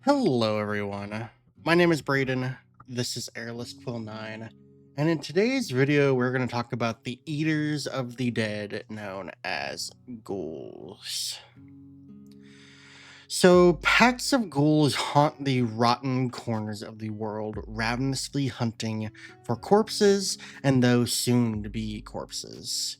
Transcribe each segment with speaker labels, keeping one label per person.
Speaker 1: Hello, everyone. My name is Braden. This is Airless Quill 9. And in today's video, we're going to talk about the Eaters of the Dead, known as ghouls. So, packs of ghouls haunt the rotten corners of the world, ravenously hunting for corpses and those soon to be corpses.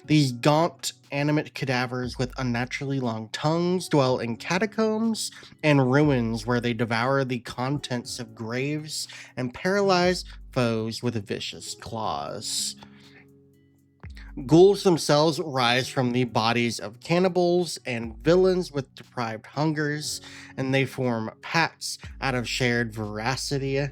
Speaker 1: These gaunt, animate cadavers with unnaturally long tongues dwell in catacombs and ruins where they devour the contents of graves and paralyze foes with vicious claws. Ghouls themselves rise from the bodies of cannibals and villains with deprived hungers, and they form packs out of shared voracity.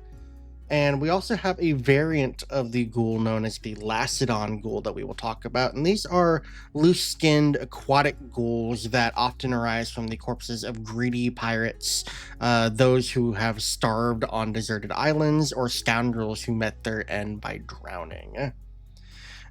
Speaker 1: And we also have a variant of the ghoul known as the Lacedon Ghoul that we will talk about. And these are loose-skinned aquatic ghouls that often arise from the corpses of greedy pirates, those who have starved on deserted islands, or scoundrels who met their end by drowning.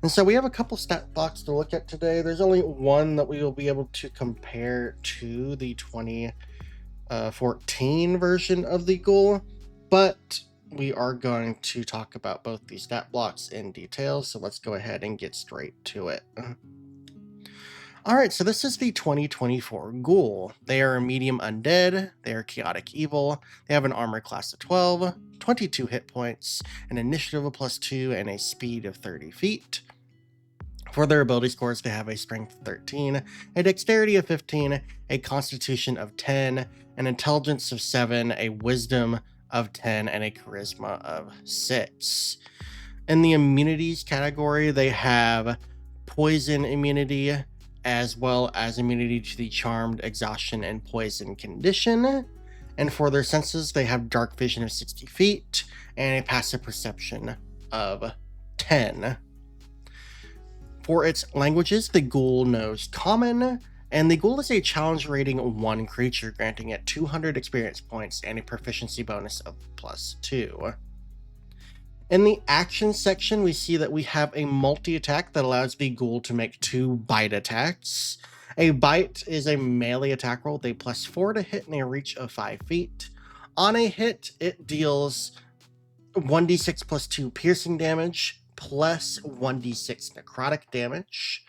Speaker 1: And so we have a couple stat blocks to look at today. There's only one that we will be able to compare to the 2014 version of the ghoul, but we are going to talk about both these stat blocks in detail, so let's go ahead and get straight to it. Alright, so this is the 2024 Ghoul. They are a medium undead, they are chaotic evil, they have an armor class of 12, 22 hit points, an initiative of +2, and a speed of 30 feet. For their ability scores, they have a strength of 13, a dexterity of 15, a constitution of 10, an intelligence of 7, a wisdom of 10, and a charisma of 6. In the immunities category, they have poison immunity, as well as immunity to the charmed, exhaustion, and poison condition. And for their senses, they have dark vision of 60 feet and a passive perception of 10. For its languages, the ghoul knows Common, and the ghoul is a challenge rating 1 creature, granting it 200 experience points and a proficiency bonus of +2. In the action section, we see that we have a multi-attack that allows the ghoul to make 2 bite attacks. A bite is a melee attack roll with a +4 to hit and a reach of 5 feet. On a hit, it deals 1d6 +2 piercing damage, plus 1d6 necrotic damage.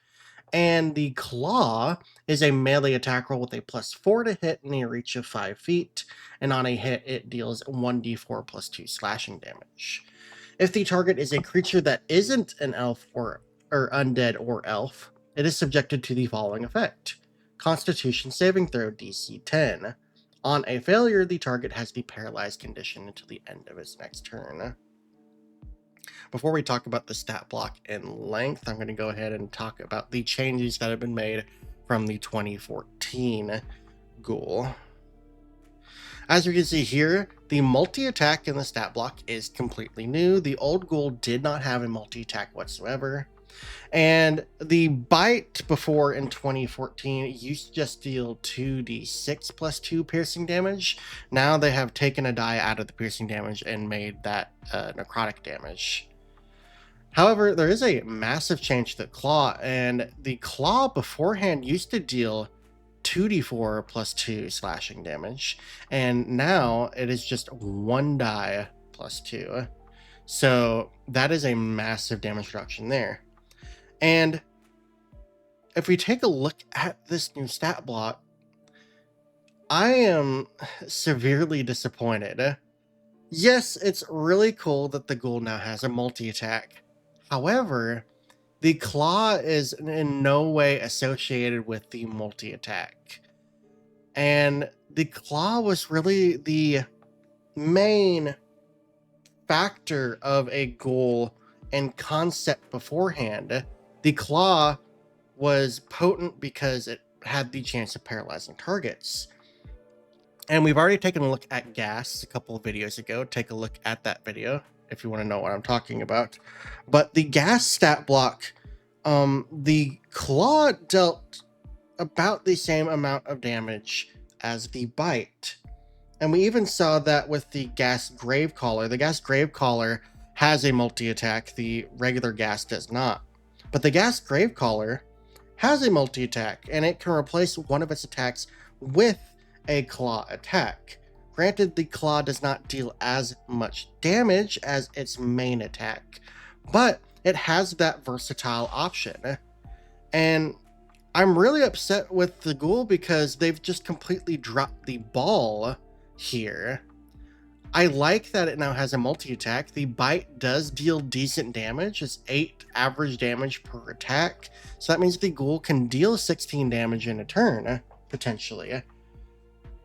Speaker 1: And the claw is a melee attack roll with a +4 to hit and a reach of 5 feet. And on a hit, it deals 1d4 +2 slashing damage. If the target is a creature that isn't an elf or undead or elf, it is subjected to the following effect: Constitution saving throw DC 10. On a failure, the target has the paralyzed condition until the end of its next turn. Before we talk about the stat block in length, I'm going to go ahead and talk about the changes that have been made from the 2014 Ghoul. As you can see here, the multi-attack in the stat block is completely new. The old Ghoul did not have a multi-attack whatsoever. And the bite before in 2014 used to just deal 2d6 +2 piercing damage. Now they have taken a die out of the piercing damage and made that necrotic damage. However, there is a massive change to the claw, and the claw beforehand used to deal 2d4 +2 slashing damage, and now it is just 1 die +2. So that is a massive damage reduction there. And if we take a look at this new stat block, I am severely disappointed. Yes, it's really cool that the ghoul now has a multi-attack. However, the claw is in no way associated with the multi-attack. And the claw was really the main factor of a ghoul and concept beforehand. The claw was potent because it had the chance of paralyzing targets. And we've already taken a look at gas a couple of videos ago. Take a look at that video if you want to know what I'm talking about. But the gas stat block, the claw dealt about the same amount of damage as the bite. And we even saw that with the gas gravecaller. The gas gravecaller has a multi-attack, the regular gas does not. But the gas gravecaller has a multi-attack, and it can replace one of its attacks with a claw attack. Granted, the claw does not deal as much damage as its main attack, but it has that versatile option. And I'm really upset with the Ghoul because they've just completely dropped the ball here. I like that it now has a multi-attack. The bite does deal decent damage. It's 8 average damage per attack. So that means the Ghoul can deal 16 damage in a turn, potentially.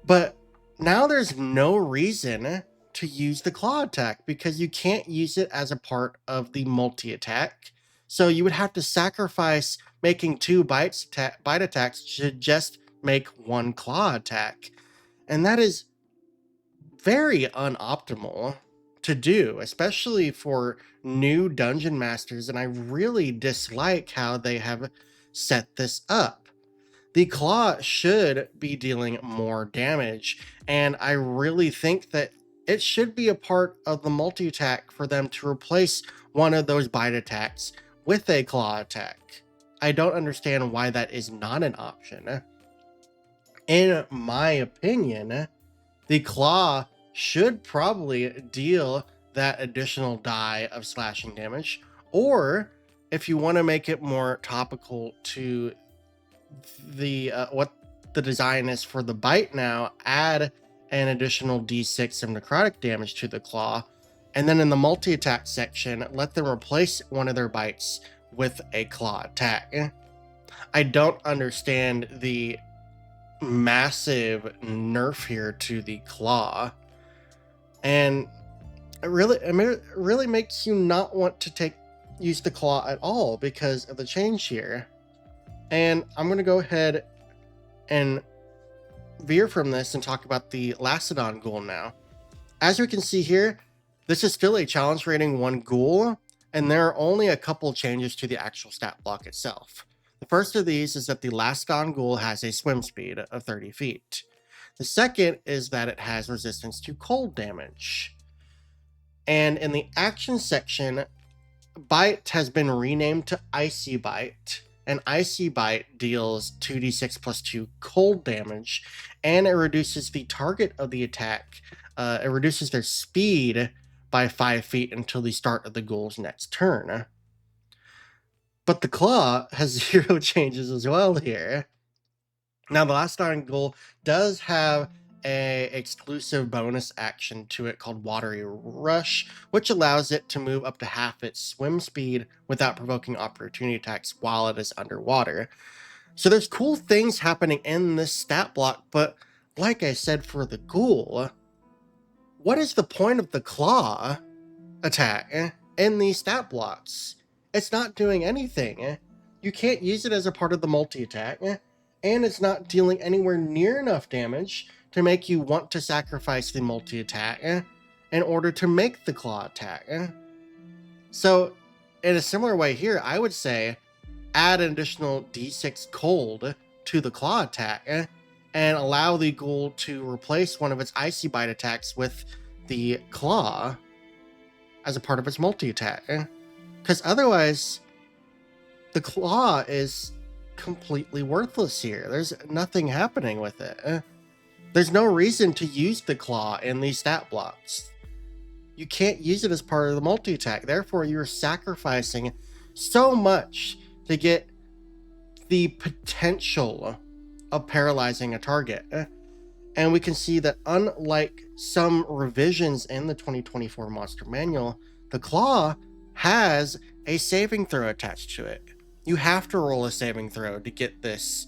Speaker 1: But now there's no reason to use the claw attack because you can't use it as a part of the multi-attack. So you would have to sacrifice making 2 bite attacks to just make 1 claw attack. And that is very unoptimal to do, especially for new dungeon masters, and I really dislike how they have set this up. The claw should be dealing more damage, and I really think that it should be a part of the multi-attack for them to replace one of those bite attacks with a claw attack. I don't understand why that is not an option. In my opinion, the claw should probably deal that additional die of slashing damage, or if you want to make it more topical to the what the design is for the bite now, add an additional d6 of necrotic damage to the claw, and then in the multi-attack section, let them replace one of their bites with a claw attack. I don't understand the massive nerf here to the claw, and it really makes you not want to use the claw at all because of the change here. And I'm going to go ahead and veer from this and talk about the Lacedon Ghoul now. As we can see here, this is still a challenge rating 1 Ghoul, and there are only a couple changes to the actual stat block itself. The first of these is that the Lacedon Ghoul has a swim speed of 30 feet. The second is that it has resistance to cold damage. And in the action section, Bite has been renamed to Icy Bite, and Icy Bite deals 2d6 plus 2 cold damage, and it reduces the target of the attack. It reduces their speed by 5 feet until the start of the Ghoul's next turn. But the Claw has 0 changes as well here. Now, the Lacedon Ghoul does have a exclusive bonus action to it called Watery Rush, which allows it to move up to half its swim speed without provoking opportunity attacks while it is underwater. So there's cool things happening in this stat block, but like I said for the Ghoul, what is the point of the Claw attack in these stat blocks? It's not doing anything. You can't use it as a part of the multi-attack, and it's not dealing anywhere near enough damage to make you want to sacrifice the multi-attack in order to make the claw attack. So, in a similar way here, I would say add an additional d6 cold to the claw attack and allow the Ghoul to replace one of its Icy Bite attacks with the claw as a part of its multi-attack. Because otherwise, the claw is completely worthless here. There's nothing happening with it. There's no reason to use the claw in these stat blocks. You can't use it as part of the multi-attack. Therefore, you're sacrificing so much to get the potential of paralyzing a target. And we can see that unlike some revisions in the 2024 Monster Manual, the claw has a saving throw attached to it. You have to roll a saving throw to get this,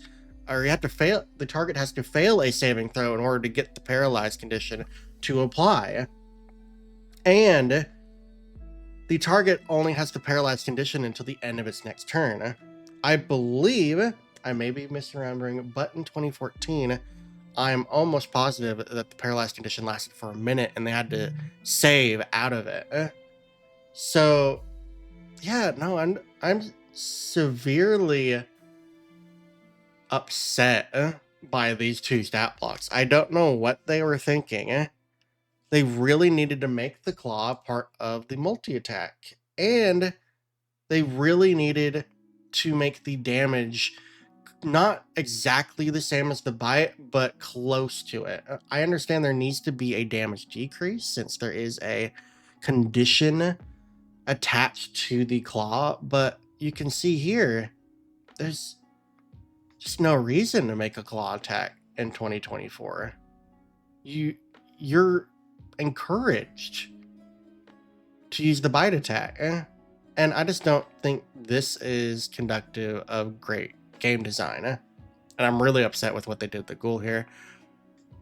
Speaker 1: or you have to fail. The target has to fail a saving throw in order to get the paralyzed condition to apply. And the target only has the paralyzed condition until the end of its next turn. I believe, I may be misremembering, but in 2014, I'm almost positive that the paralyzed condition lasted for a minute and they had to save out of it. So, yeah, no, I'm severely upset by these 2 stat blocks. I don't know what they were thinking. They really needed to make the claw part of the multi-attack, and they really needed to make the damage not exactly the same as the bite, but close to it. I understand there needs to be a damage decrease since there is a condition attached to the claw, but you can see here, there's just no reason to make a claw attack in 2024. You're encouraged to use the bite attack. And I just don't think this is conductive of great game design. And I'm really upset with what they did with the ghoul here.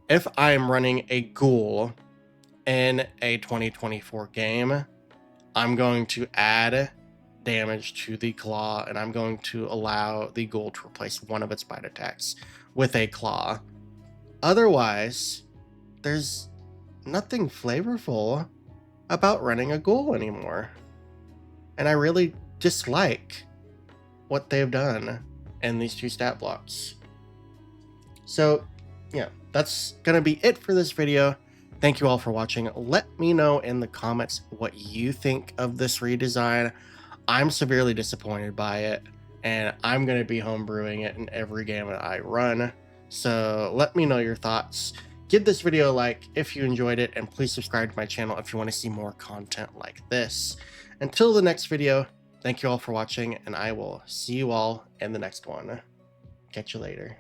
Speaker 1: If I'm running a ghoul in a 2024 game, I'm going to add damage to the claw, and I'm going to allow the ghoul to replace one of its bite attacks with a claw. Otherwise, there's nothing flavorful about running a ghoul anymore. And I really dislike what they've done in these two stat blocks. So, yeah, that's going to be it for this video. Thank you all for watching. Let me know in the comments what you think of this redesign. I'm severely disappointed by it, and I'm going to be homebrewing it in every game that I run. So let me know your thoughts. Give this video a like if you enjoyed it, and please subscribe to my channel if you want to see more content like this. Until the next video, thank you all for watching, and I will see you all in the next one. Catch you later.